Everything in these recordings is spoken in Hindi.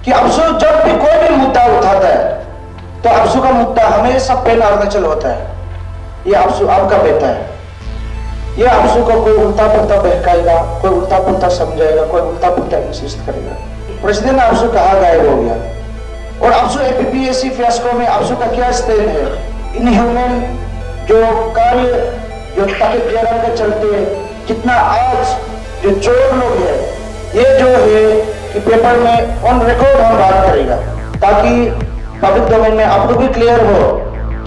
कि अब्सू जब भी कोई भी मुद्दा उठाता है तो अब्सू का मुद्दा हमेशा पेन अरुणाचल होता है। ये अब्सू आपका बेटा है, ये अब्सू को कोई उल्टा पुल्टा बहकाएगा, कोई उल्टा पुल्टा समझाएगा, कोई उल्टा पुल्टा इंसिस्ट करेगा। प्रेसिडेंट अब्सू कहाँ गायब हो गया? और अब्सू एपीपीएससी फियास्को में अब्सू का क्या स्टैंड है? इनह्यूमन जो कार्य जो ताकत के चलते कितना आज जो चोर लोग है, ये जो है कि पेपर में ऑन रिकॉर्ड हम बात करेगा ताकि पब्लिक डोमेन में आपको भी क्लियर हो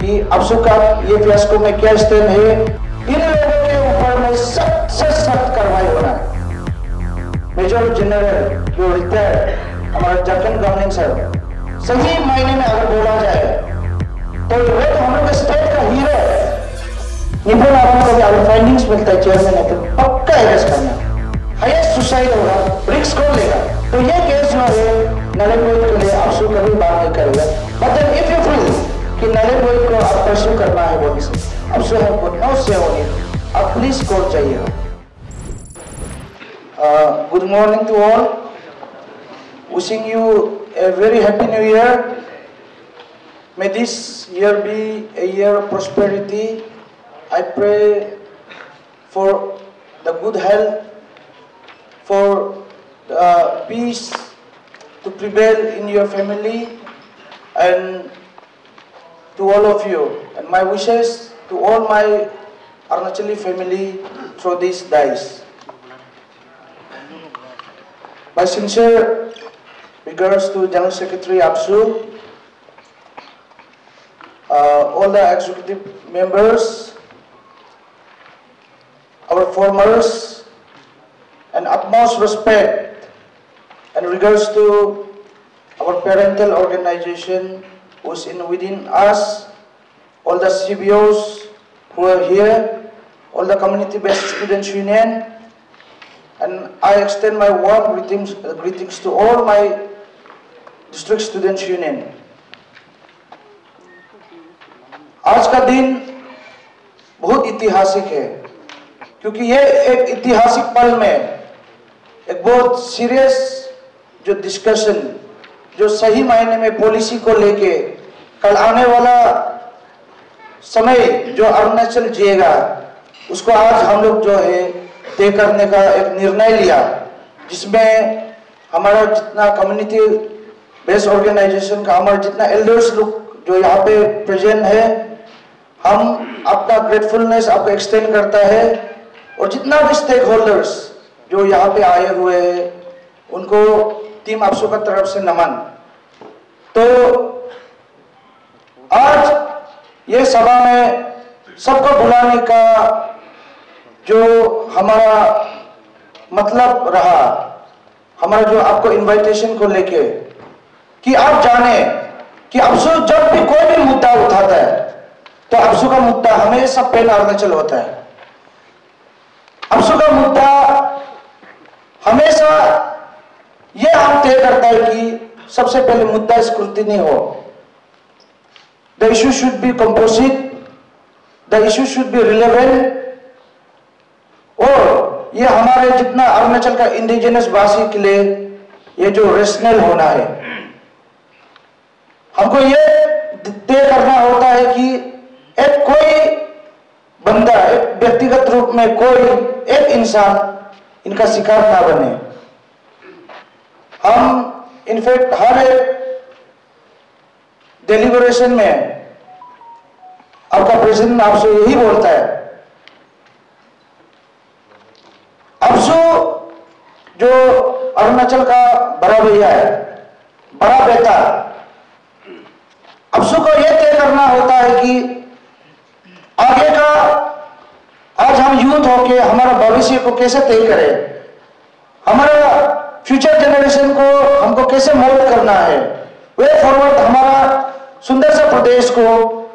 कि अब्सू का ये फियास्को में क्या स्टैंड है। इन लोगों के ऊपर में सख्त से सख्त कार्रवाई होना है। मेजर जनरल जो रिटायर्ड हमारा झारखंड गवर्नमेंट सर, सही मायने में अगर बोला जाए तो वो तो हम लोग स्टेट का हीरो है। निपुण आराम को भी अगर फाइंडिंग्स मिलता है चेयरमैन है तो पक्का अरेस्ट करना, हाईएस्ट सुसाइड होगा, रिस्क कौन लेगा? तो ये केस जो है नरेंद्र के लिए अब्सू कभी बात नहीं करेगा। But then if you feel कि नरेंद्र को आप परस्यू करना है बोली से अब्सू है को नो से होनी, आप प्लीज कॉल चाहिए। Good morning to all, wishing you a very happy new year. May this year be a year of prosperity. I pray for the good health, for peace to prevail in your family and to all of you, and my wishes to all my Arunachali family through these days. My sincere regards to General Secretary Absu, all the executive members, our formers, and utmost respect and regards to our parental organization who is within us, all the CBOs who are here, all the community-based students union, and I extend my warm greetings to all my district students union. आज का दिन बहुत ऐतिहासिक है क्योंकि ये एक ऐतिहासिक पल में एक बहुत सीरियस जो डिस्कशन जो सही मायने में पॉलिसी को लेके कल आने वाला समय जो अरुणाचल जिएगा उसको आज हम लोग जो है तय करने का एक निर्णय लिया, जिसमें हमारा जितना कम्युनिटी बेस्ड ऑर्गेनाइजेशन का हमारे जितना एल्डर्स लोग जो यहाँ पे प्रेजेंट है, हम अपना ग्रेटफुलनेस आपको एक्सटेंड करता है और जितना भी स्टेक होल्डर्स जो यहाँ पे आए हुए हैं उनको टीम अब्सू का तरफ से नमन। तो आज ये सभा में सबको बुलाने का जो हमारा मतलब रहा, हमारा जो आपको इनविटेशन को लेके कि आप जाने कि अब्सू जब भी कोई भी मुद्दा उठाता है तो अब्सू का मुद्दा हमेशा पेन अरुणाचल होता है। अब्सू का मुद्दा हमेशा ये आप तय करता है कि सबसे पहले मुद्दा स्क्रूटिनी हो, the issue should be composite, the issue should be relevant, और ये हमारे जितना अरुणाचल का इंडिजिनस वासी के लिए ये जो रेशनल होना है, हमको ये तय करना होता है कि एक कोई बंदा एक व्यक्तिगत रूप में कोई एक इंसान इनका शिकार ना बने। हम इनफैक्ट हर एक डेलिब्रेशन में आपका प्रेसिडेंट आपसे यही बोलता है, अब्सू जो अरुणाचल का बड़ा भैया है, बड़ा बेटा, अब्सू को यह तय करना होता है कि आगे का आज हम यूथ होके हमारा भविष्य को कैसे तय करें, हमारा फ्यूचर जनरेशन को हमको कैसे मोल्ड करना है, वे फॉरवर्ड हमारा सुंदर सा प्रदेश को,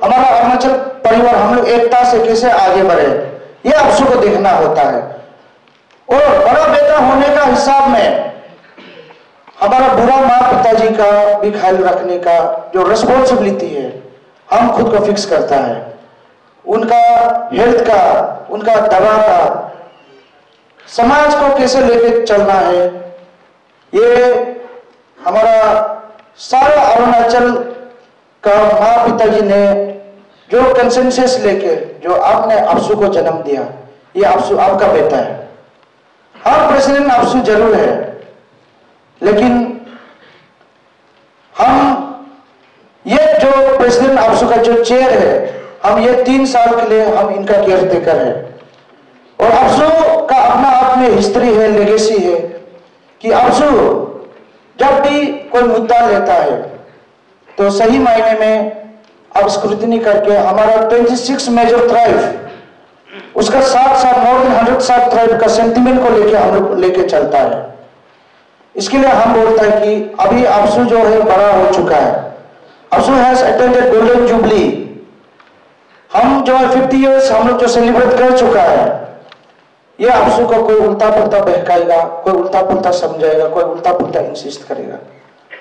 हमारा अरुणाचल परिवार हम लोग एकता से कैसे आगे बढ़े, ये अब्सू को देखना होता है। और बड़ा बेटा होने का हिसाब में हमारा बुरा माँ पिताजी का भी ख्याल रखने का जो रिस्पॉन्सिबिलिटी है हम खुद को फिक्स करता है, उनका हेल्थ का, उनका दवा का, समाज को कैसे लेके चलना है, ये हमारा सारा अरुणाचल का माँ पिताजी ने जो कंसेंसस लेके जो आपने आपसू को जन्म दिया, ये आपसू आपका बेटा है। हाँ, प्रेसिडेंट आपसू जरूर है, लेकिन हम ये जो प्रेसिडेंट आपसू का जो चेयर है, हम ये 3 साल के लिए हम इनका केयर टेकर है। और आपसू का अपना आप में हिस्ट्री है, लेगेसी है कि आपसू जब भी कोई मुद्दा लेता है तो सही मायने में अब स्क्रूटिनी करके हमारा 26 मेजर ट्राइब उसका साथ साथ मोर देन 100 ट्राइब का सेंटिमेंट को लेके हम लोग लेके चलता है। इसके लिए हम बोलते हैं कि अभी आपसू जो है बड़ा हो चुका है। आपसू हैज अटेंडेड गोल्डन जुबली। हम जो है 50 इयर्स हम लोग जो सेलिब्रेट कर चुका है, ये आपसू को कोई उल्टा पुल्टा बहकाएगा, कोई उल्टा पुल्टा समझाएगा, कोई उल्टा पुल्टा इंसिस्ट करेगा।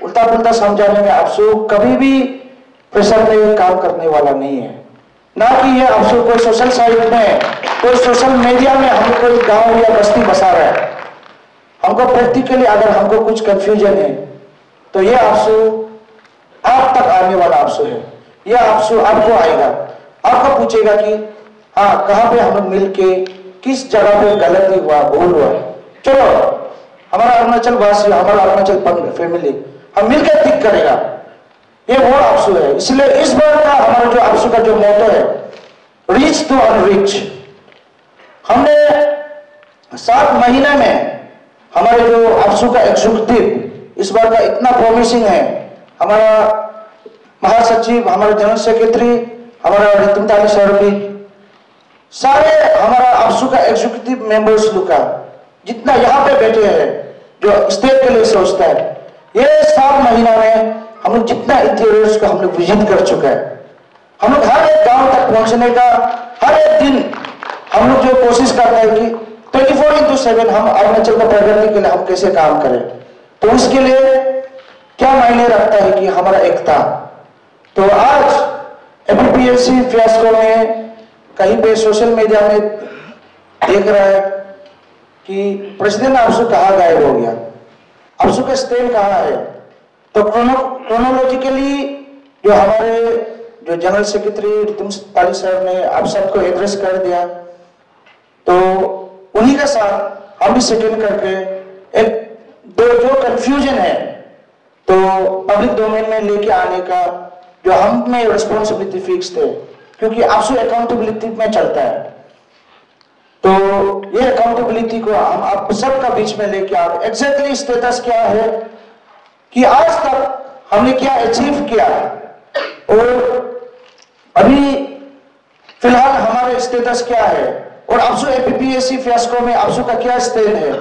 उल्टा पुल्टा समझाने में आपसू कभी भी प्रेशर में काम करने वाला नहीं है। ना कि ये आपसू कोई सोशल साइट में, कोई सोशल मीडिया में हम कोई गांव या बस्ती बसा रहा है। हमको प्रैक्टिकली अगर हमको कुछ कंफ्यूजन है तो ये आपसू आप तक आने वाला आपसू है। ये आपसू आपको आएगा, आपको पूछेगा कि हाँ, कहाँ पे हम लोग मिलके किस जगह पे गलती हुआ, भूल हुआ, चलो हमारा अरुणाचल वासी, हमारा अरुणाचल फैमिली हम मिलकर ठीक करेगा। ये वो आपसू है। इसलिए इस बार का हमारा जो आपसू का जो मोटो है, रीच टू अनरीच। हमने 7 महीने में हमारे जो आपसू का एग्जीक्यूटिव इस बार का इतना प्रॉमिसिंग है। हमारा महासचिव, हमारा जनरल सेक्रेटरी, हमारा रितुम ताली सर भी, सारे हमारा आपसू का एग्जीक्यूटिव मेंबर्स लोग का जितना यहाँ पे बैठे हैं जो स्टेट के लिए सोचता है, ये 7 महीना में हम लोग जितना इंटीरियर्स को हम लोग विजिट कर चुका है। हम लोग हर एक गांव तक पहुंचने का हर एक दिन हम लोग जो कोशिश करते हैं कि 24/7 हम अरुणाचल को प्रगति के लिए हम कैसे काम करें। तो इसके लिए क्या मायने रखता है कि हमारा एकता। तो आज एपीपीएससी फियास्को में कहीं पे सोशल मीडिया में देख रहा है कि प्रेसिडेंट आपसू कहाँ गायब हो गया, आपसू का स्टैंड कहाँ है। तो क्रोनोलॉजिकली जो हमारे जो जनरल सेक्रेटरी रितुम ताली सर ने आप सबको एड्रेस कर दिया, तो उन्हीं के साथ हम भी सेकंड करके एक जो कंफ्यूजन है तो पब्लिक डोमेन में लेके आने का जो हम में रिस्पॉन्सिबिलिटी फिक्स थे, क्योंकि आपसू अकाउंटेबिलिटी में चलता है। तो ये अकाउंटेबिलिटी को हम आप सबका बीच में लेके आ रहे। एग्जैक्टली स्टेटस क्या है कि आज तक हमने क्या अचीव किया और अभी फिलहाल हमारे स्टेटस क्या है और आपसू एपीपीएससी फियास्को में आपसू का क्या स्टैंड है,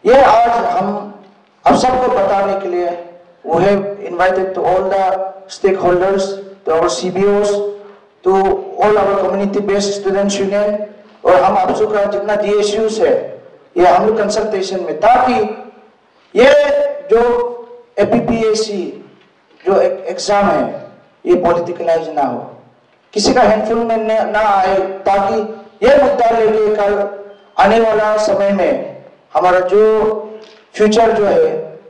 ये आज हम आप सबको बताने के लिए we have invited to all the stakeholders, to our CBOs, to all our community-based students union, और हम आपसू का जितना DSUs है ये हम लोग कंसल्टेशन में, ताकि ये जो एपीपीएससी जो एग्जाम है ये पॉलिटिकलाइज ना हो, किसी का हैंडफुल में ना आए, ताकि ये मुद्दा लेके कल आने वाला समय में हमारा जो फ्यूचर जो है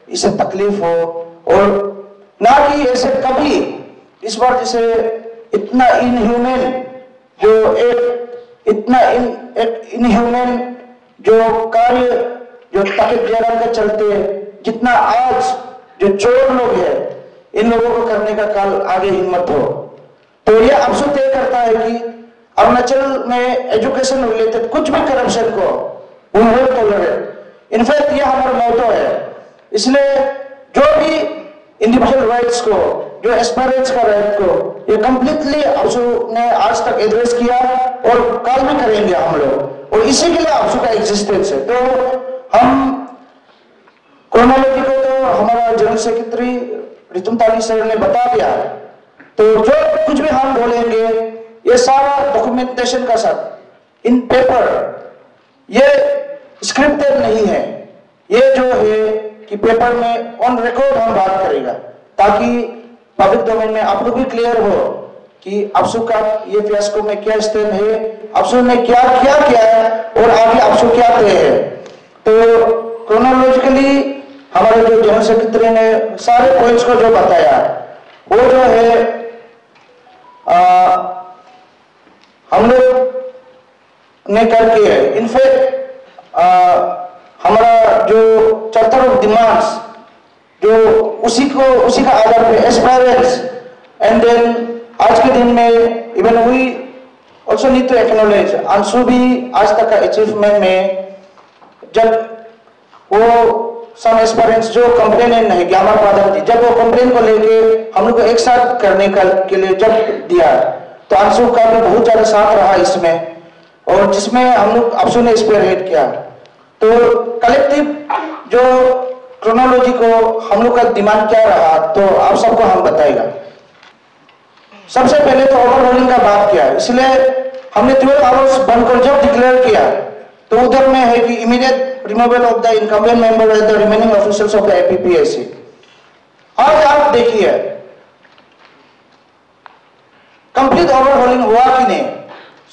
इसे तकलीफ हो। और ना कि ऐसे कभी इस बार जैसे इतना इनह्यूमन जो एक इतना इनह्यूमन जो कार्य जो ताकत जयराम के चलते जितना आज जो चोर लोग हैं इन लोगों को करने का कल आगे हिम्मत हो। तो ये आपसू तय करता है कि अरुणाचल में एजुकेशन रिलेटेड कुछ भी करप्शन को we won't tolerate। इनफैक्ट ये हमारा मोटो है। इसलिए जो भी इंडिविजुअल राइट्स को, जो एस्पायरेंट्स का राइट को, ये कंप्लीटली आपसू ने आज तक एड्रेस किया और कल भी करेंगे हम लोग, और इसी के लिए आपसू का एग्जिस्टेंस है। तो हम क्रोनोलॉजी को तो हमारा जनरल सेक्रेटरी रितुम ताली सर ने बता दिया, तो जो कुछ भी हम बोलेंगे ये सारा डॉक्यूमेंटेशन का साथ इन पेपर, ये स्क्रिप्टेड नहीं है, ये जो है कि पेपर में ऑन रिकॉर्ड हम बात करेगा, ताकि पब्लिक डोमेन में आप लोग भी क्लियर हो कि आपसू का ये फियास्को में क्या स्टैंड है, आपसू ने क्या किया है और आगे आपसू क्या तय है। तो क्रोनोलॉजिकली हमारे जो जनरल सेक्रेटरी ने सारे पॉइंट्स को जो बताया वो जो है हम लोग ने करके है। इनफैक्ट हमारा जो चार्टर ऑफ डिमांड्स जो उसी का आधार पे एस्पायरेंस एंड देन आज के दिन में even we also need to acknowledge Anshu भी आज तक का अचीवमेंट में जब वो सम एस्पायरेंस जो कंप्लेन नहीं ग्यामर पादक थी जब वो कंप्लेन को लेके हम लोग को एक साथ करने के लिए जब दिया तो अंशु का भी बहुत ज्यादा साथ रहा इसमें और जिसमें हम लोग अंशु ने स्पीयरहेड किया। तो कलेक्टिव जो क्रोनोलॉजी को हम लोग का डिमांड क्या रहा तो आप सबको हम बताएगा। सबसे पहले तो ओवरहोलिंग का बात किया, इसलिए हमने 12 आवर्स बंद कर जब डिक्लेयर किया तो उधर में है कि immediate removal of the incumbent member and the remaining officials of the APPSC. आज आप देखिए कंप्लीट ओवरहोलिंग हुआ कि नहीं,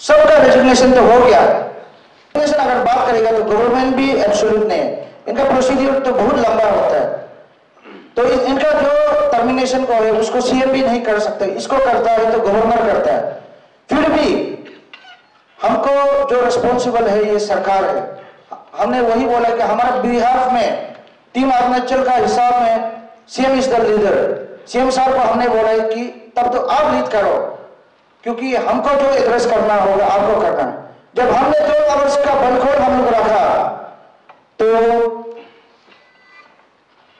सबका रेजिग्नेशन तो हो गया। रेजिग्नेशन अगर बात करेगा तो गवर्नमेंट भी एब्सोल्यूट नहीं है, इनका प्रोसीड्यूर तो बहुत लंबा होता है। तो इनका जो टर्मिनेशन को है उसको सीएम भी नहीं कर सकते, इसको करता है तो गवर्नर करता है। फिर भी हमको जो रिस्पॉन्सिबल है ये सरकार है। हमने वही बोला कि हमारे बिहाफ में टीम अरुणाचल का हिसाब में CM is the leader. CM साहब को हमने बोला है कि तब तो आप लीड करो क्योंकि हमको जो एड्रेस करना होगा आपको करना है। जब हमने 2 आवर्स का बंदखोर हम लोग रखा तो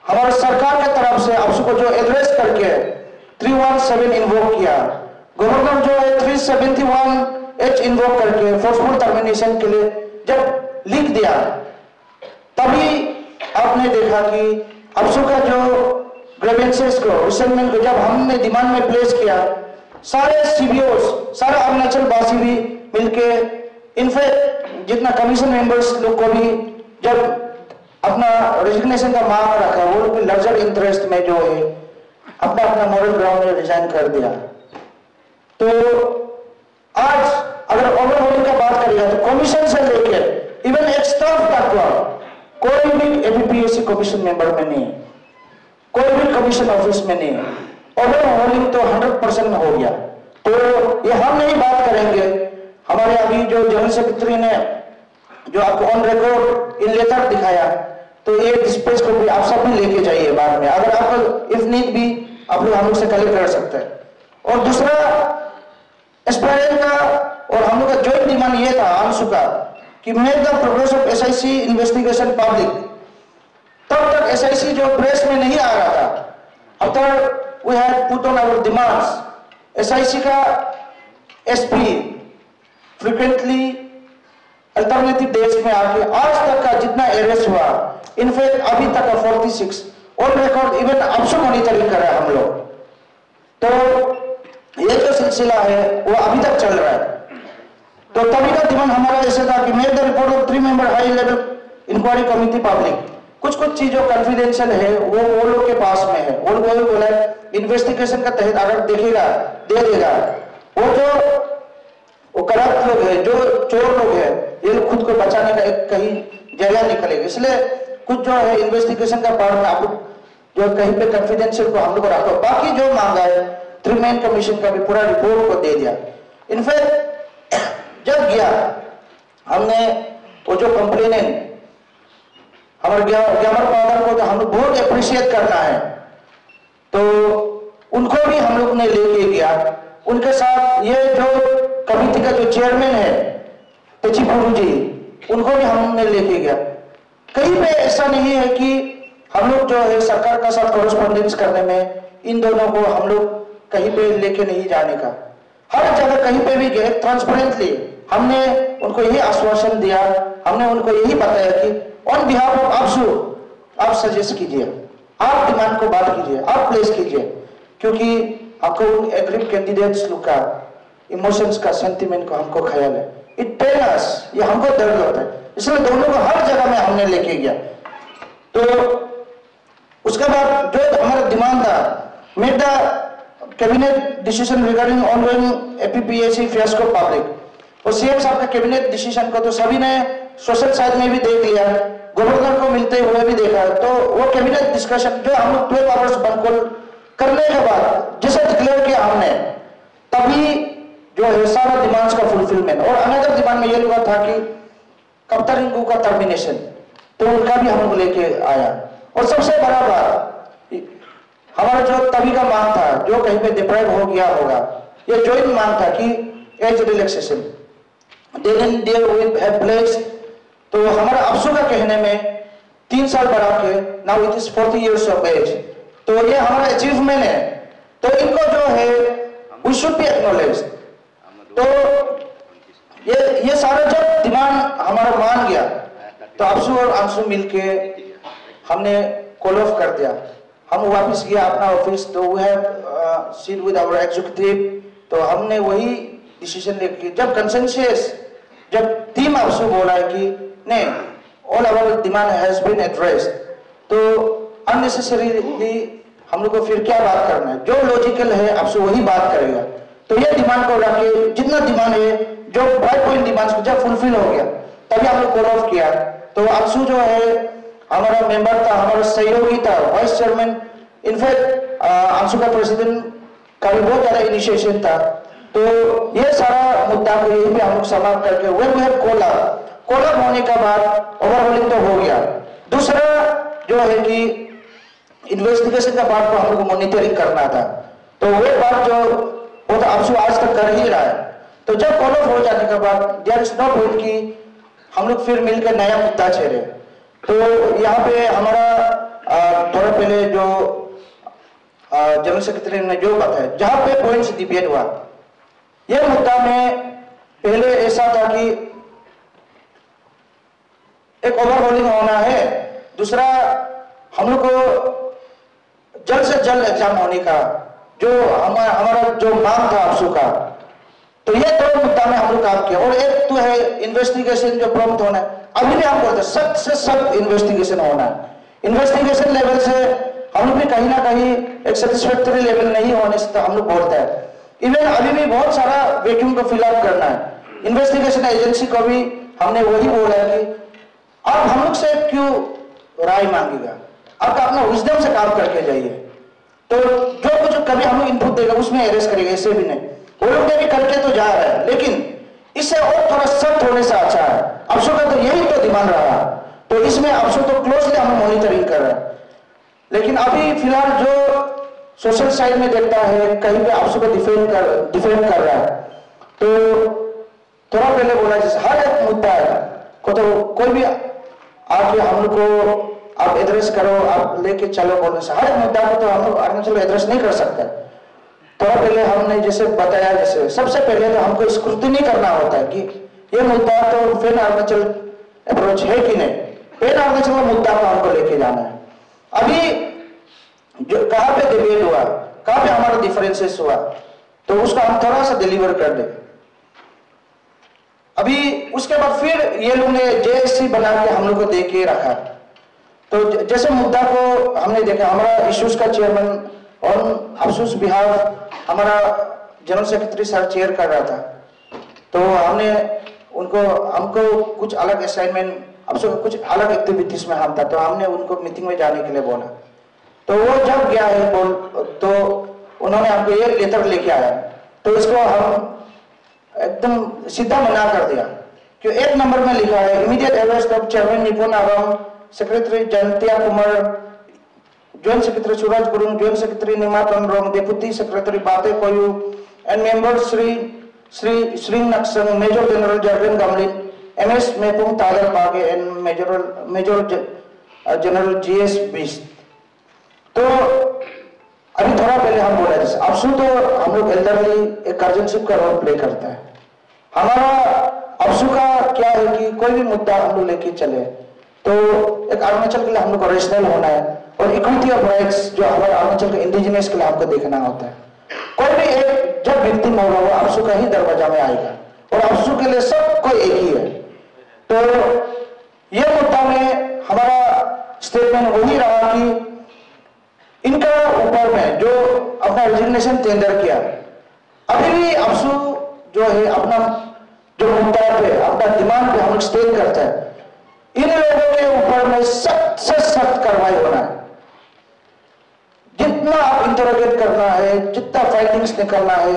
हमारे सरकार की तरफ से आप सबको जो एड्रेस करके 317 इन्वोक किया, गवर्नर जो है 371H इन्वोक करके फोर्सफुल टर्मिनेशन के लिए जब लिख दिया तभी आपने देखा कि आप सबका जो ग्रेवेंसेस को रिसेंटमेंट को जब हमने डिमांड में प्लेस किया सारे सीबीओस सारे अरुणाचल वासी भी मिलके इनफैक्ट जितना कमीशन मेंबर्स लोग को भी जब अपना रेजिग्नेशन का मांग रखा वो लोग लार्जर इंटरेस्ट में जो है अपना अपना मॉरल ग्राउंड में रिजाइन कर दिया। तो आज अगर ओवरहोलिंग का बात करेगा तो कमीशन से लेकर इवन एक स्टाफ तक कोई भी एपीपीएससी कमीशन मेंबर में नहीं है, कोई भी कमीशन ऑफिस में नहीं है। ओवरहोलिंग तो 100% हो गया। तो ये हम नहीं बात करेंगे, हमारे अभी जो जनरल सेक्रेटरी ने जो आपको ऑन रिकॉर्ड इन लेटर दिखाया तो ये डिस्प्लेस को भी आप सब भी लेके जाइए बाद में, अगर आपको इफ नीड भी आप लोग हम लोग से कलेक्ट कर सकते हैं। और दूसरा एस्पायरेंट का और हम लोग का जॉइंट डिमांड ये था अंशु का कि make the progress of SIC investigation public. तब तक एसआईसी जो प्रेस में नहीं आ रहा था, after we had put on our demands SIC का एसपी फ्रीक्वेंटली अल्टरनेटिव डेज में आके आज तक का जितना अरेस्ट हुआ इनफैक्ट अभी तक का 46 ऑन रिकॉर्ड इवन आपसे मॉनिटरिंग कर रहे हैं हम लोग। तो ये जो सिलसिला है वो अभी तक चल रहा है। तो तभी का डिमांड हमारा ऐसे था कि make the report of 3 member high level inquiry committee public. कुछ चीजों कॉन्फिडेंशियल है वो लोग के पास में है, वो लोग बोला इन्वेस्टिगेशन का तहत अगर देखेगा दे देगा। वो करप्ट लोग है, जो चोर लोग है, ये लोग खुद को बचाने का एक कहीं जरिया निकलेगा। इसलिए कुछ जो है इन्वेस्टिगेशन का पार्ट में आप लोग जो कहीं पे कॉन्फिडेंशियल को हम लोग रखो, बाकी जो मांगा है 3 मैन कमीशन का भी पूरा रिपोर्ट को दे दिया। इनफैक्ट जब गया हमने वो जो कंप्लेनेंट हमारे ग्यामर पादर को तो हम लोग बहुत अप्रिशिएट करना है, तो उनको भी हम लोग ने लेके गया। उनके साथ ये जो कमेटी का जो चेयरमैन है तेचिपुरु जी, उनको भी हमने लेके गया। कहीं पे ऐसा नहीं है कि हम लोग जो है सरकार का साथ कॉरेस्पॉन्डेंस करने में इन दोनों को हम लोग कहीं पे लेके नहीं जाने का, हर जगह कहीं पे भी गए ट्रांसपेरेंटली हमने उनको यही आश्वासन दिया, हमने उनको यही बताया कि ऑन बिहाफ ऑफ आपसू आप सजेस्ट कीजिए, आप डिमांड को बात कीजिए, आप प्लेस कीजिए, क्योंकि आपको उन एग्रीड कैंडिडेट्स लोग का इमोशंस का सेंटिमेंट को हमको ख्याल है, इट पेन अस, ये हमको दर्द होता है, इसलिए दोनों को हर जगह में हमने लेके गया। तो उसके बाद जो हमारा डिमांड था make the cabinet decision regarding ongoing APPSC fiasco public, और सीएम साहब का कैबिनेट डिसीजन को तो सभी ने सोशल साइड में भी देख लिया, गवर्नर को मिलते हुए भी देखा। तो वो कैबिनेट डिस्कशन जो हम लोग 12 आवर्स बनकोल करने के बाद जिसे डिक्लेयर किया हमने, तभी जो है सारा डिमांड्स का फुलफिलमेंट। और अनदर डिमांड में ये लगा था कि कप्तान रिंकू का टर्मिनेशन, तो उनका भी हम लोग लेके आया। और सबसे बड़ा बात हमारा जो तभी का मांग था, जो कहीं पे डिप्राइव हो गया होगा, ये ज्वाइंट मांग था कि एज रिलैक्सेशन तो हमारा अफसू का कहने में 3 साल बढ़ा के now it is 40 years of age, तो ये हमारा अचीवमेंट है। तो इनको जो है वी शुड बी एक्नॉलेज। तो ये सारा जब डिमांड हमारा मान गया, तो अफसू और अंशु मिलके हमने कॉल ऑफ कर दिया। हम वापस गया अपना ऑफिस, तो we have seat with our executive, तो हमने वही डिसीजन लेके जब कंसेंसस जब टीम अफसू बोला है कि नहीं all our demand has been addressed, तो अननेसेसरीली हम लोग को फिर क्या बात करना है, जो लॉजिकल है अफसू वही बात करेगा। तो ये डिमांड को रखे, जितना डिमांड है जो 5 पॉइंट डिमांड जब फुलफिल हो गया तभी हम लोग कॉल ऑफ किया। तो अफसू जो है हमारा मेंबर था, हमारा सहयोगी था, वाइस चेयरमैन, इनफैक्ट अंशु का प्रेसिडेंट का भी बहुत ज्यादा इनिशिएशन था। तो ये सारा मुद्दा को यही पे हम लोग समाप्त करके when we have call up होने के बाद ओवरऑलिंग तो हो गया। दूसरा जो है कि इन्वेस्टिगेशन का पार्ट को हम लोग को मॉनिटरिंग करना था, तो वो पार्ट जो वो तो अफसू आज तक कर ही रहा है। तो जब कॉल ऑफ हो जाने के बाद देयर इज नो पॉइंट कि हम लोग फिर मिलकर नया मुद्दा छेड़े। तो यहाँ पे हमारा थोड़ा पहले जो जनरल सेक्रेटरी ने जो बताया, जहां पे पॉइंट्स डिबेट हुआ, यह मुद्दा में पहले ऐसा था कि एक ओवरहोलिंग होना है, दूसरा हम लोग को जल्द से जल्द एग्जाम होने का जो हमारा जो मांग था अफसू का, तो ये 2 मुद्दा में हम लोग काम किया। और एक तो है इन्वेस्टिगेशन जो प्रॉम्प्ट होना है, अभी भी हम बोलते हैं सख्त से सख्त इन्वेस्टिगेशन होना है। इन्वेस्टिगेशन लेवल से हम लोग भी कहीं ना कहीं एक सेटिस्फैक्टरी लेवल नहीं होने से हम लोग बोलते हैं। इवन अभी भी बहुत सारा वैक्यूम को फिलअप करना है। इन्वेस्टिगेशन एजेंसी को भी हमने वही बोला है कि आप हम लोग से क्यों राय मांगेगा, आपका अपना विजडम से काम करके जाइए। तो जो कुछ कभी हम लोग इनपुट देगा उसमें एरेस्ट करेगा, इससे भी नहीं। वो लोग भी करके तो जा रहा है, लेकिन इससे और थोड़ा सख्त होने से अच्छा है। अफसू का तो यही तो डिमांड रहा, तो इसमें अफसू तो क्लोजली हम मॉनिटरिंग कर रहे हैं। लेकिन अभी फिलहाल जो सोशल साइड में देखता है कहीं पे अफसू को डिफेंड कर रहा है, तो थोड़ा पहले बोला जैसे हर एक मुद्दा को तो कोई भी आके हम लोग को आप एड्रेस करो, आप लेके चलो बोलने से हर एक मुद्दा को तो हम लोग अरुणाचल एड्रेस नहीं कर सकते। थोड़ा पहले हमने जैसे बताया, जैसे सबसे पहले तो हमको स्क्रूटिनी करना होता है कि ये मुद्दा तो फिर अरुणाचल अप्रोच है कि नहीं, फिर अरुणाचल का मुद्दा को हमको लेके जाना है। अभी जो कहाँ पे डिबेट हुआ, कहाँ पे हमारा डिफरेंसेस हुआ, तो उसको हम थोड़ा सा डिलीवर कर दें। अभी उसके बाद फिर ये लोग ने जेएससी बना के हम लोग को दे के रखा। तो जैसे मुद्दा को हमने देखा, हमारा इश्यूज का चेयरमैन और अफसोस बिहार हमारा जनरल सेक्रेटरी सर चेयर कर रहा था, तो हमने हमको कुछ अलग असाइनमेंट, अफसोस कुछ अलग एक्टिविटीज में हम था, तो हमने उनको मीटिंग में जाने के लिए बोला। तो वो जब गया है तो उन्होंने हमको ये लेटर लेके आया, तो इसको हम एकदम सीधा मना कर दिया कि 1 नंबर में लिखा है immediate arrest of chairman Nipun Awam, secretary Jayantia Kumar, joint secretary Suraj Gurung, joint secretary Nima Tanrong, deputy secretary Bate Koyu and member Shri Naksang, major general Jarvin Gamlin, MS Mepung Tagar Page and major general GS बीस। तो अभी थोड़ा पहले हम बोला जैसे अफसू तो हम लोग एल्डरली एक गार्जियनशिप का रोल प्ले करता है। हमारा अफसू का क्या है कि कोई भी मुद्दा हम लोग लेके चले तो एक अरुणाचल के लिए हम लोग को रेशनल होना है और इक्विटी ऑफ राइट्स जो हमारे अरुणाचल के इंडिजिनियस के लिए हमको देखना होता है। कोई भी एक जब विक्टिम होगा वो अफसू का ही दरवाजा में आएगा और अफसू के लिए सब कोई एक ही है। तो ये मुद्दा में हमारा स्टेटमेंट वही रहा कि इनका ऊपर में जो अपना रेजिग्नेशन टेंडर किया, अभी भी अफसू जो है अपना जो मुद्दा पे अपना डिमांड पे हम लोग स्टेट करते हैं, इन लोगों के ऊपर में सख्त से सख्त कार्रवाई होना है। जितना आप इंटरोगेट करना है, जितना फाइंडिंग्स निकालना है,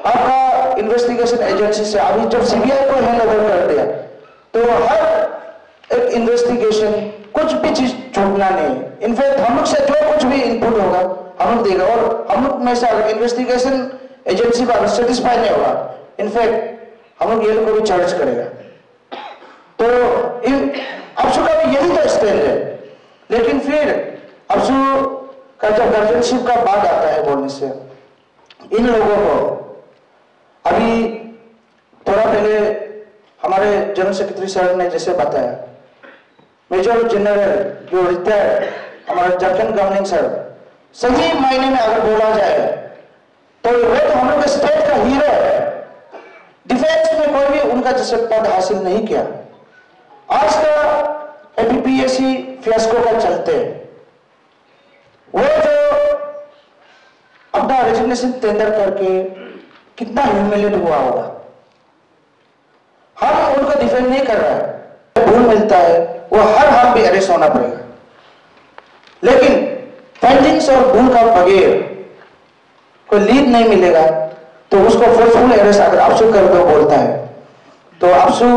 आपका इन्वेस्टिगेशन एजेंसी से अभी जब सीबीआई को हैंड ओवर कर दिया तो हर एक इन्वेस्टिगेशन कुछ भी चीज छूटना नहीं। इनफैक्ट हम लोग से जो कुछ भी इनपुट होगा हम लोग देगा, और हम लोग में से अगर इन्वेस्टिगेशन एजेंसी का सेटिस्फाई नहीं होगा, इनफैक्ट हम लोग ये लोग को भी चार्ज करेगा। तो अफसू का भी यही तो स्टैंड है। लेकिन फिर अफसू का जब गार्जियनशिप का बात आता है बोलने से, इन लोगों को अभी थोड़ा पहले हमारे जनरल सेक्रेटरी सर ने जैसे बताया, मेजर जनरल जो रिटायर्ड हमारा झारखंड गवर्निंग सर, सही मायने में अगर बोला जाए तो वे तो हम लोग स्टेट का हीरो है। डिफेंस में कोई भी उनका जैसे पद हासिल नहीं किया। आज का एपीपीएससी फियास्को का चलते वो जो अपना रेजिग्नेशन टेंडर करके कितना ह्यूमिलेट हुआ होगा। हम उनको डिफेंड नहीं कर रहा है, भूल मिलता है वो हर हाल में अरेस्ट होना पड़ेगा। लेकिन फाइंडिंग्स और भूल का बगैर कोई लीड नहीं मिलेगा तो उसको फोर्सफुल अरेस्ट अगर अफसू कर दो बोलता है तो अफसू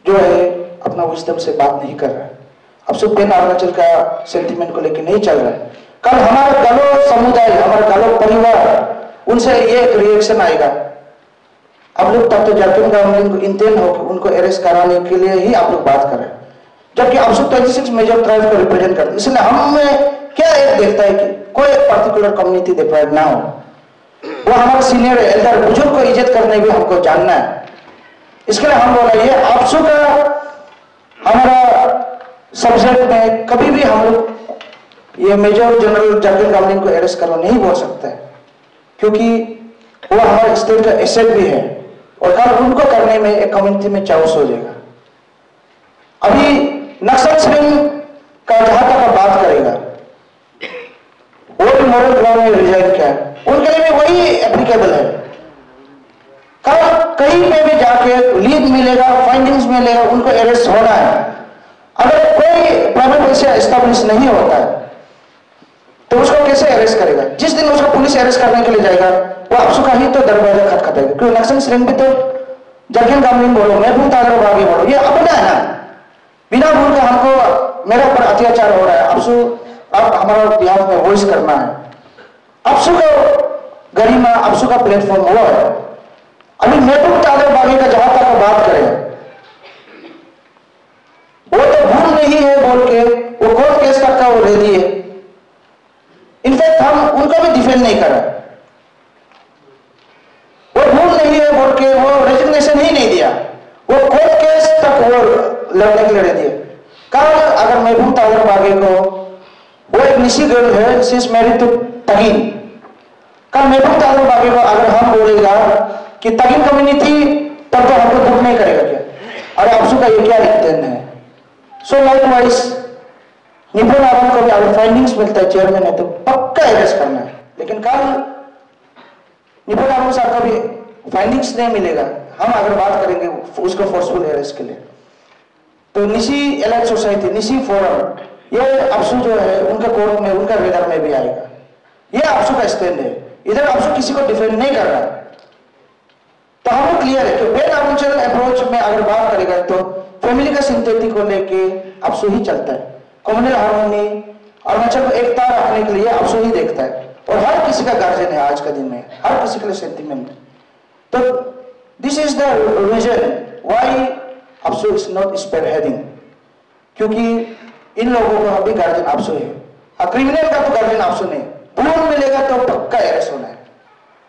जो है अपना विजडम से बात नहीं कर रहा है। अफसू पेन अरुणाचल का सेंटीमेंट को लेकर नहीं चल रहा है। कल हमारा गालो समुदाय, हमारा गालो परिवार, उनसे ये एक रिएक्शन आएगा। आप लोग तब तो झारखंड गवर्नमेंट को इंटेंड हो कि उनको अरेस्ट कराने के लिए ही आप लोग बात कर रहे हैं, जबकि अफसू 26 मेजर ट्राइब को रिप्रेजेंट करते हैं। इसलिए हमें क्या एक देखता है कि कोई एक पर्टिकुलर कम्युनिटी डिप्राइव ना हो। वो हमारा सीनियर एल्डर बुजुर्ग को इज्जत करने भी हमको जानना है। इसके लिए हम बोला ये अफसू का हमारा सब्जेक्ट में कभी भी हम लोग ये मेजर जनरल झारखंड गवर्नमेंट को अरेस्ट करो नहीं बोल सकता है, क्योंकि वो हमारे स्टेट का एसेट भी है और कल उनको करने में एक कम्युनिटी में चाउस हो जाएगा। अभी नक्सल श्रेणी का जहां तक बात करेगा वो भी मॉरल ग्राउंड में रिजाइन किया है, उनके लिए भी वही एप्लीकेबल है। कल कहीं पे भी जाके लीड मिलेगा, फाइंडिंग्स मिलेगा, उनको अरेस्ट होना है। अगर कोई प्राइवेट पैसे एस्टेब्लिश नहीं होता है तो उसको कैसे अरेस्ट करेगा? जिस दिन उसको पुलिस अरेस्ट करने के लिए जाएगा वो अफसू का ही तो दरवाजा खटखटाएगा, क्योंकि नक्सल श्रेणी भी तो झारखंड गवर्नमेंट बोलो, मैं भूल तागर भागी बोलो, ये अपना है ना। बिना भूल के हमको मेरे ऊपर अत्याचार हो रहा है, अफसू अब हमारा बिहार में वॉइस करना है। अफसू का गरिमा, अफसू का प्लेटफॉर्म वो है। अभी महबूब तागर बागी का जहां तक बात करें, वो तो भूल नहीं है बोल के वो कोर्ट केस तक का वो रेडी है। इनफैक्ट हम उनको भी डिफेंड नहीं कर रहे। वो भूल नहीं है बोल के वो रेजिग्नेशन ही नहीं दिया, वो कोर्ट केस तक वो लड़ने के लिए रेडी है। कल अगर महबूब तागर बागी को, वो एक निशी गर्ल है, शी इज मैरिड टू तगिन, कल महबूब तागर बागी को अगर हम बोलेगा कि तगिन कम्युनिटी, तब तो हमको दुख नहीं करेगा क्या? अरे अफसू का ये क्या इंटेंट है? सो लाइकवाइज निपुण आवाम को भी अगर फाइंडिंग्स मिलता है चेयरमैन है तो पक्का अरेस्ट करना है। लेकिन कल निपुण आवाम साहब का भी फाइंडिंग्स नहीं मिलेगा, हम अगर बात करेंगे उसको फोर्सफुल अरेस्ट के लिए, तो Nishi elite society, Nishi forum, ये अफसू जो है उनके कोर्ट में, उनका रेडर में भी आएगा। ये अफसू का स्टैंड है। इधर अफसू किसी को डिफेंड नहीं कर रहा। तो हम क्लियर है कि वेल अरुणाचल अप्रोच में अगर बात करेगा तो फैमिली का सिंथेटिक को लेके अफसू ही चलता है। कम्युनल हार्मोनी, अरुणाचल को एकता रखने के लिए अफसू ही देखता है, और हर किसी का गार्जियन है आज का दिन में, हर किसी के लिए सेंटिमेंट। तो this is the reason why AAPSU is not spearheading, क्योंकि इन लोगों का भी गार्जियन अफसू है। क्रिमिनल का तो गार्जियन अफसू नहीं, भूल मिलेगा तो पक्का अरेस्ट होना है,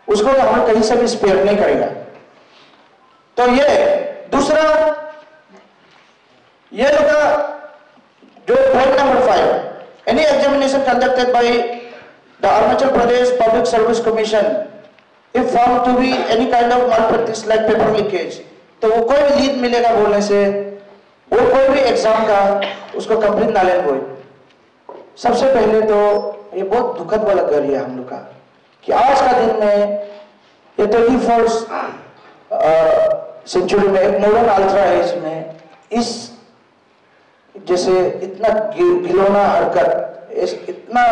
उसको तो हम कहीं से भी स्पेयर नहीं करेगा। तो ये दूसरा, ये लोग जो point number 5, any examination conducted by the Arunachal Pradesh public service commission if found to be any kind of malpractice like paper leakage, तो वो कोई भी लीड मिलेगा बोलने से वो कोई भी एग्जाम का उसको कंप्लीट ना लेना हो। सबसे पहले तो ये बहुत दुखद वाला घर है हम लोग का कि आज का दिन में ये 24 सेंचुरी में, एक मॉडर्न अल्ट्रा एज में इस जैसे इतना घिनौना हरकत, इतना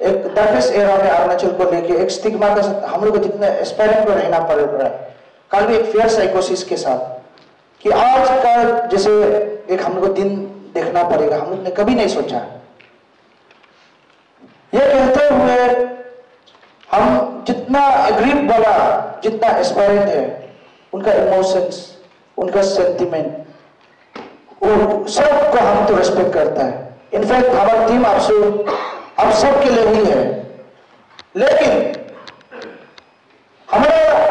एक डार्केस्ट एरा में अरुणाचल को लेके एक स्टिग्मा का साथ हम लोग को जितना एस्पायरेंट को रहना पड़ रहा है, कल भी एक फेयर साइकोसिस के साथ कि आज का जैसे एक हम लोग को दिन देखना पड़ेगा, हम लोग ने कभी नहीं सोचा। ये कहते हुए हम जितना एग्रीव वाला, जितना एस्पायरेंट है, उनका इमोशंस, उनका सेंटिमेंट, सबको हम तो रेस्पेक्ट करता है। इनफैक्ट हमारी टीम आप सबके लिए ही है, लेकिन हमारा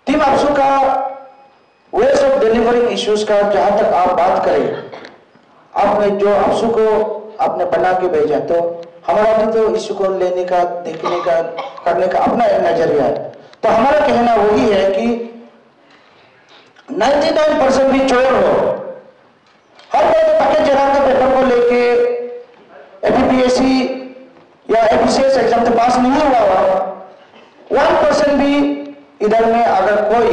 टीम आपसू का वेज ऑफ डिलीवरिंग इश्यूज का जहां तक आप बात करें, आपने जो आपसू को आपने बना के भेजा, तो हमारा भी तो इश्यू को लेने का, देखने का, करने का अपना एक नजरिया है। तो हमारा कहना वही है कि 99% भी चोर हो, हर कोई पैकेज जगह के पेपर को लेके एपीपीएससी या एपीसीएस एग्जाम तो पास नहीं हुआ हुआ, 1% भी इधर में अगर कोई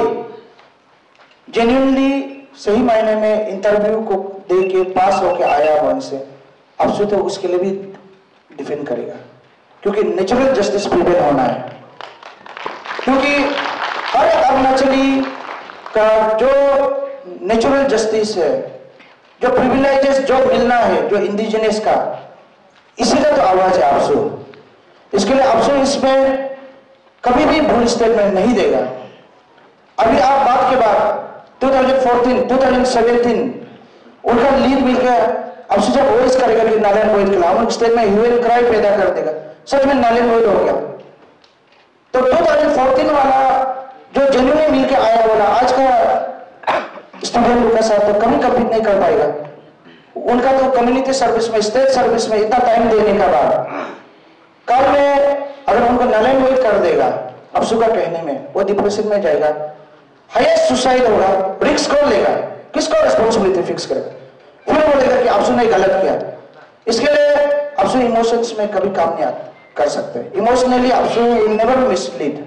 जेन्युइनली सही मायने में इंटरव्यू को दे के पास होके आया वन से, अब से तो उसके लिए भी डिफेंड करेगा, क्योंकि नेचुरल जस्टिस प्रिवेल होना है। क्योंकि हर अरुणाचली का जो नेचुरल जस्टिस है, जो प्रिविलेजेस जो मिलना है, जो इंडिजिनस का, इसी का तो आवाज है आपसू। इसके लिए आपसू इसमें कभी भी भूल स्टेटमेंट नहीं देगा। अभी आप बात के बाद 2014, 2017 उनका लीड मिल गया, अब से जब वॉइस करेगा कि नारायण गोयल के खिलाफ स्टेट में ह्यू एंड क्राई पैदा कर देगा, सच में नारायण गोयल हो गया। तो 2014 वाला जो जेन्युइनली मिल के आया वाला आज का स्टूडेंट उनका साथ तो कभी कम्पीट नहीं कर पाएगा। उनका तो कम्युनिटी सर्विस में, स्टेट सर्विस में इतना टाइम देने का बाद कल में अगर उनको नारायण गोयल कर देगा, अफसू का कहने में वो डिप्रेशन में जाएगा, हाईएस्ट सुसाइड होगा, रिस्क कौन लेगा, किसको रिस्पॉन्सिबिलिटी फिक्स करेगा, फिर बोलेगा कि अफसू ने गलत किया। इसके लिए अफसू इमोशंस में कभी काम नहीं कर सकते, इमोशनली अफसू नेवर मिसलीड।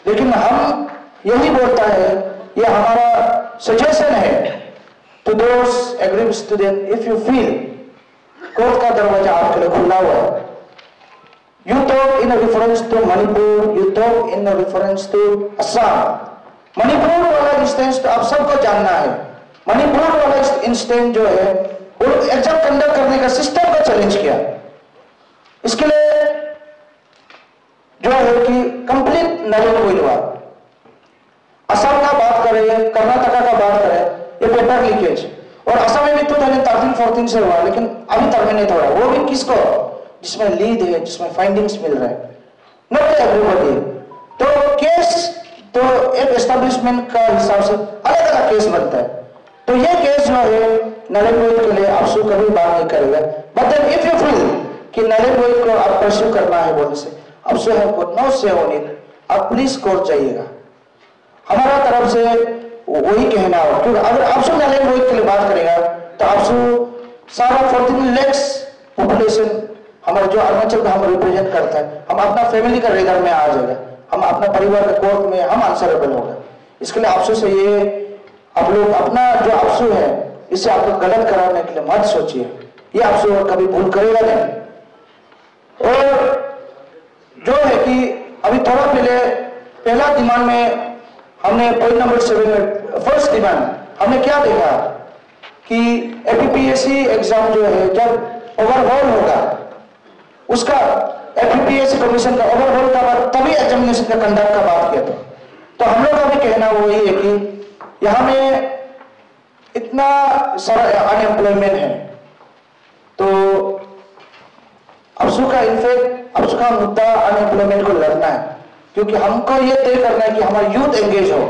लेकिन हम यही बोलता है, ये हमारा सजेशन है to those aggrieve student, if you feel court का दरवाजा आपके लिए खुला हुआ है, you talk in a reference to Manipur, you talk in a reference to Assam। Manipur वाला इंस्टेंस तो आप सबको जानना है। मणिपुर वाला इंस्टेंस जो है वो एग्जाम कंडक्ट करने का सिस्टम को चैलेंज किया। इसके लिए जो है कि कंप्लीट नारायण गोयल हुआ। असम का बात करें, कर्नाटका का बात करें, ये पेपर लीकेज, और असम में भी 2013-14 से हुआ, लेकिन अभी टर्मिनेट हो रहा है। वो भी किसको, जिसमें लीड है, जिसमें फाइंडिंग्स मिल रहा है, नॉट एवरीबॉडी। तो केस तो एक एस्टेब्लिशमेंट का हिसाब से अलग अलग केस बनता है। तो ये केस जो है नारायण गोयल के लिए अफसू कभी बात नहीं करेगा। But then if you feel कि नारायण गोयल को आप परस्यू करना है बोलने से, अफसू है नो से ऑन इट, आप प्लीज कोर्ट जाइएगा। हमारा तरफ से वही कहना हो, क्योंकि अगर अफसू नारायण गोयल के लिए बात करेगा तो अफसू सारा 14 लाख पॉपुलेशन हमारा जो अरुणाचल का हम रिप्रेजेंट करता है, हम अपना फैमिली का रेडर में आ जाएगा, हम अपना परिवार के कोर्ट में हम आंसरेबल होगा। इसके लिए अफसू से ये आप लोग अपना जो अफसू है इसे आप लोग गलत कराने के लिए मत सोचिए, ये अफसू कभी भूल करेगा नहीं। और जो है कि अभी थोड़ा पहला डिमांड में हमने पॉइंट नंबर 7 में फर्स्ट डिमांड हमने क्या देखा कि एपीपीएससी एग्जाम जो है जब ओवरऑल होगा, उसका एपीपीएससी कमीशन का ओवरऑल का बाद तभी एग्जामिनेशन का कंडक्ट का बात किया था। तो हम लोग का भी कहना वही है कि यहाँ में इतना सारा अनएम्प्लॉयमेंट है, तो अफसू का इनफैक्ट अफसू का मुद्दा अनएम्प्लॉयमेंट को लड़ना है, क्योंकि हमको ये तय करना है कि हमारा यूथ एंगेज हो।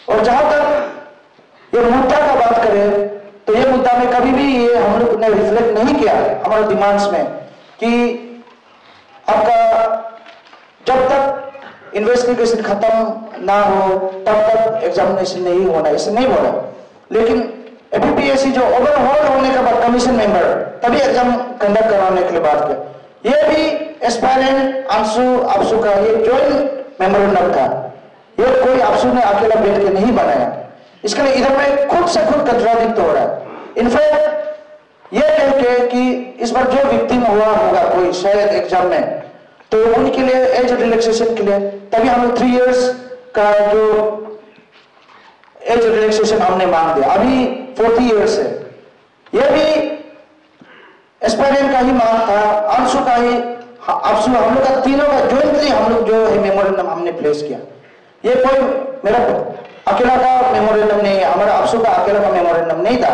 और जहां तक ये मुद्दा का बात करें तो ये मुद्दा में कभी भी ये हम लोग ने रिफ्लेक्ट नहीं किया हमारे डिमांड्स में कि आपका जब तक इन्वेस्टिगेशन खत्म ना हो तब तक एग्जामिनेशन नहीं होना, इसे नहीं बोला। लेकिन एपीपीएससी जो ओवरऑल होने के बाद कमीशन मेंबर तभी एग्जाम कंडक्ट कराने के लिए बात किया। ये भी एस्पायरेंट अंशु अफसू का ये जॉइंट मेमोरेंडम था। ये कोई अफसू ने अकेला बैठ के नहीं बनाया। इसके लिए इधर में खुद से खुद कंट्राडिक्ट हो रहा है। इनफैक्ट ये कह के कि इस बार जो विक्टिम हुआ होगा कोई शायद एग्जाम में, तो उनके लिए एज रिलैक्सेशन के लिए तभी हम 3 इयर्स का जो एज रिलैक्सेशन हमने मांग दिया। अभी 40 इयर्स है। यह भी एस्पायरेंट का ही मांग था, अंशु का ही, अफसू, हम लोग का तीनों का ज्वाइंटली हम लोग जो है मेमोरेंडम हमने प्लेस किया। ये कोई मेरा अकेला का मेमोरेंडम नहीं है, हमारा अफसू का अकेला का मेमोरेंडम नहीं था।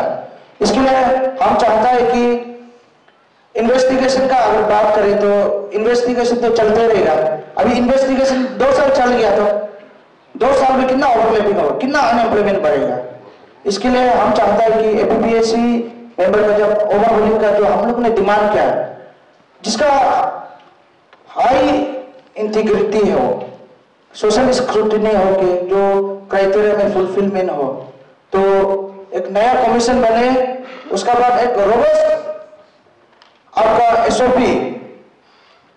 इसके लिए हम चाहता है कि इन्वेस्टिगेशन का अगर बात करें तो इन्वेस्टिगेशन तो चलते रहेगा। अभी इन्वेस्टिगेशन 2 साल चल गया, तो 2 साल में कितना ओवरलैपिंग होगा, कितना अनएम्प्लॉयमेंट बढ़ेगा। इसके लिए हम चाहता है कि एपीपीएससी मेंबर का जब ओवरहोलिंग का जो हम लोग ने डिमांड किया, जिसका हाई इंटीग्रिटी हो, सोशल स्क्रूटिनी हो के जो क्राइटेरिया में फुलफिलमेंट हो, तो एक नया कमीशन बने, उसका बाद एक रोबस्ट आपका एसओपी,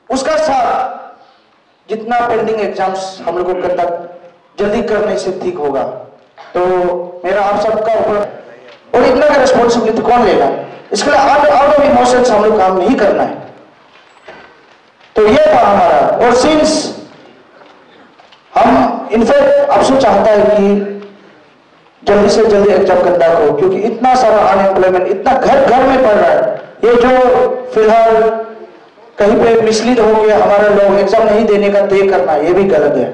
उसका साथ जितना पेंडिंग एग्जाम्स हम लोगों को तक जल्दी करने से ठीक होगा। तो मेरा आप सबका ऊपर, और इतना का रिस्पॉन्सिबिलिटी कौन लेगा? इसके लिए आउट ऑफ इमोशंस हम लोग काम नहीं करना है। तो ये था हमारा। और सिंस हम इनफैक्ट अफसू चाहता है कि जल्दी से जल्दी एग्जाम कंडक्ट हो, क्योंकि इतना सारा अनएम्प्लॉयमेंट इतना घर घर में पड़ रहा है। ये जो फिलहाल कहीं पे मिसलीड हो गया, हमारा लोग एग्जाम नहीं देने का तय करना, ये भी गलत है।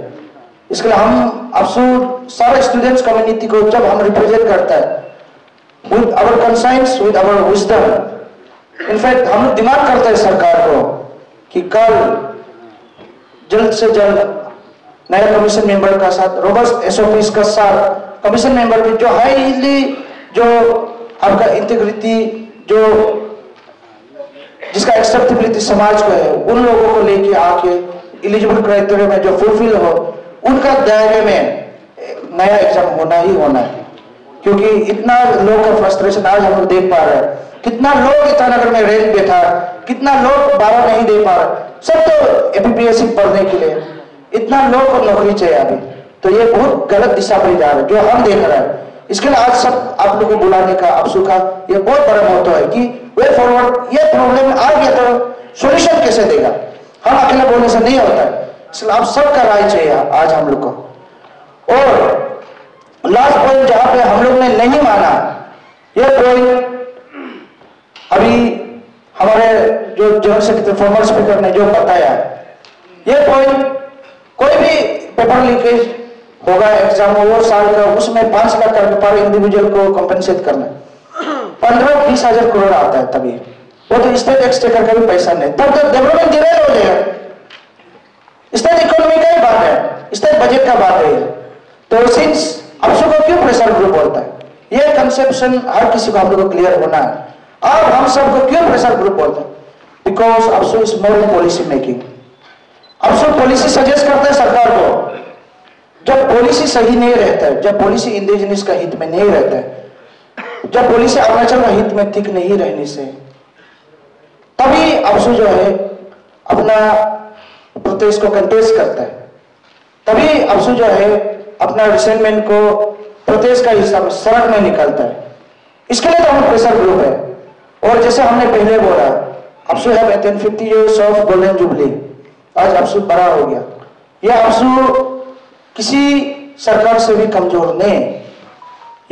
इसके लिए हम अफसू सारे स्टूडेंट्स कम्युनिटी को जब हम रिप्रेजेंट करता है with our conscience, with our wisdom, in fact हम लोग डिमांड करते हैं सरकार को कि कल जल्द से जल्द नया कमीशन मेंबर का साथ, रोबस्ट एसओपीज का साथ, कमीशन मेंबर भी जो हाईली जो आपका इंटीग्रिटी, जो जिसका एक्सेप्टेबिलिटी समाज को है, उन लोगों को लेके आके एलिजिबल क्राइटेरिया में जो फुलफिल हो, उनका दायरे में नया एग्जाम होना ही होना है। क्योंकि इतना लोग का फ्रस्ट्रेशन आज हम लोग देख पा रहे हैं, कितना लोग ईटानगर में रेल बैठा, कितना लोग 12 नहीं दे पा रहे, सब तो एपीपीएससी पढ़ने के लिए, इतना लोग को नौकरी चाहिए अभी। तो ये बहुत गलत दिशा पर जा रहा है जो हम देख रहे हैं। इसके लिए आज सब आप लोग को बुलाने का, अफसू का ये बहुत बड़ा महत्व है कि वे फॉरवर्ड, ये प्रॉब्लम आ गया तो सॉल्यूशन कैसे देगा, हम अकेले बोलने से नहीं होता है। इसलिए आप सबका राय चाहिए आज हम लोग को। और लास्ट पॉइंट जहां पे हम लोग ने नहीं माना, ये पॉइंट अभी हमारे जो जनरल सेक्रेटरी फॉर्मर स्पीकर ने जो बताया, ये पॉइंट कोई भी पेपर लीकेज होगा एग्जाम वो साल का, उसमें 5 लाख का पर इंडिविजुअल को कंपेंसेट करना, 15-20 हजार करोड़ आता है, तभी वो तो स्टेट एक्सटेकर का भी पैसा नहीं, तब तो डेवलपमेंट डिलेड हो जाएगा। स्टेट इकोनॉमी का ही बात है, स्टेट बजट का बात है। तो सिंस अफसू को क्यों प्रेशर ग्रुप बोलता है, ये कंसेप्शन हर किसी को हम लोग को क्लियर होना है। अब हम सबको क्यों प्रेशर ग्रुप बोलते हैं? Because AAPSU is more in policy making. AAPSU policy suggest करता है सरकार को। जब पॉलिसी सही नहीं रहता है, जब पॉलिसी इंडिजिनियस का हित में नहीं रहता है, जब पॉलिसी अरुणाचल का हित में ठीक नहीं रहने से, तभी अफसू जो है अपना प्रोटेस्ट को कंटेस्ट करता है, तभी अफसू जो है अपना रिसेंटमेंट को प्रोटेस्ट का हिस्सा में सड़क में निकलता है। इसके लिए तो हम प्रेशर ग्रुप है। और जैसे हमने पहले बोला, AAPSU have attend 50 years of golden jubilee. आज अफसू बड़ा हो गया। यह अफसू किसी सरकार से भी कमजोर नहीं।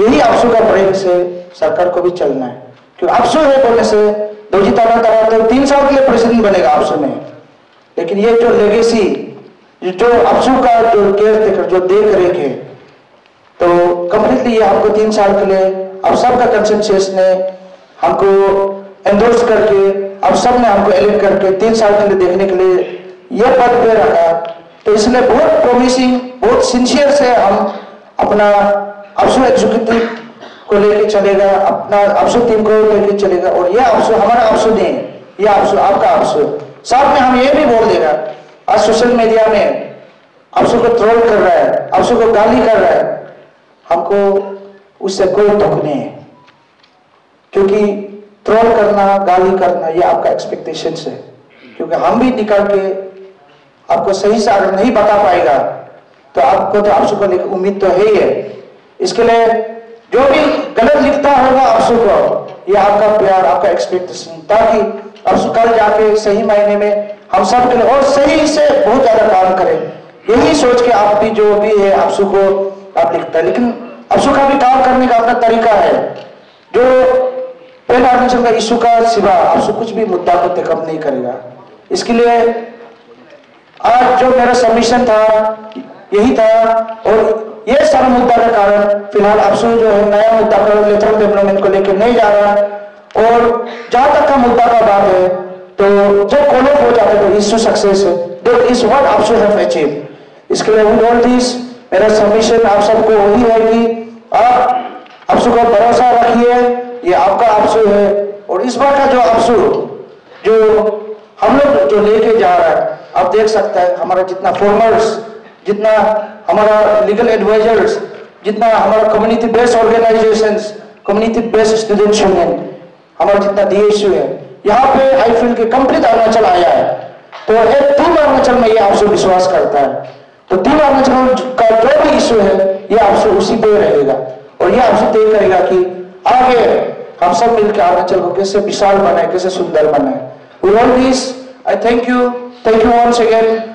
यही अफसू का प्रेम से सरकार को भी चलना है, क्योंकि अफसू है बोलने से दोजी ताना तो 3 साल के लिए प्रेसिडेंट बनेगा अफसू में, लेकिन ये जो लेगेसी, जो अफसू का जो केयर टेकर, जो देख रेख है, तो कंप्लीटली ये हमको 3 साल के लिए अब सबका कंसेंसस ने हमको एंडोर्स करके, अब सब ने हमको एलेक्ट करके 3 साल के लिए देखने के लिए ये पद पे रखा। तो इसलिए बहुत प्रोमिसिंग, बहुत सिंसियर से हम अपना अफसू एग्जीक्यूटिव को लेके चलेगा, अपना अफसू टीम को लेके चलेगा। और यह अफसू हमारा अफसू नहीं है, यह अफसू आपका अफसू। साथ में हम ये भी बोल देगा, आज सोशल मीडिया में अफसू को ट्रोल कर रहा है, अफसू को गाली कर रहा है, हमको उससे कोई दुख नहीं है, क्योंकि ट्रोल करना, गाली करना ये आपका एक्सपेक्टेशंस है। क्योंकि हम भी निकल के आपको सही से अगर नहीं बता पाएगा तो आपको तो आपसू को लेकर उम्मीद तो है ही है। इसके लिए जो भी गलत लिखता होगा आपसू को, ये आपका प्यार, आपका एक्सपेक्टेशन, ताकि आपसू कल जाके सही मायने में हम सब के लिए और सही से बहुत ज्यादा काम करें। यही सोच के आप भी जो भी है आपसू को आप लिखता है, लेकिन आपसू का भी काम करने का अपना तरीका है। जो पेन अरुणाचल का इशू का सिवा आपसू कुछ भी मुद्दा को टेकअप नहीं करेगा। इसके लिए आज जो मेरा सबमिशन था यही था, और ये सारा मुद्दा का कारण फिलहाल आपसू जो है नया मुद्दा का लेटरल डेवलपमेंट को लेकर नहीं जा रहा है। और जहां तक का मुद्दा का बात है, तो जब कॉलेज हो जाता है तो इशू सक्सेस है, that is what AAPSU have achieve. इसके लिए विद ऑल दिस मेरा सबमिशन आप सबको वही है कि आप आपसू को भरोसा रखिए, ये आपका आपसू है। और इस बार का जो आपसू जो हम लोग जो लेके जा रहा है, आप देख सकते हैं हमारा जितना फॉर्मर्स, जितना हमारा लीगल एडवाइजर्स, जितना हमारा community based organisations, community based students union, हमारा जितना DSU है, यहाँ पे आई फील कि कंप्लीट अरुणाचल आया है। तो एक टीम अरुणाचल में ये आपसू विश्वास करता है। तो टीम अरुणाचल का जो भी इशू है ये आपसे उसी पे रहेगा, और ये आपसे तय करेगा कि आगे हम सब मिलकर अरुणाचल को कैसे विशाल बनाए, कैसे सुंदर बनाए। With all this, I thank you once again.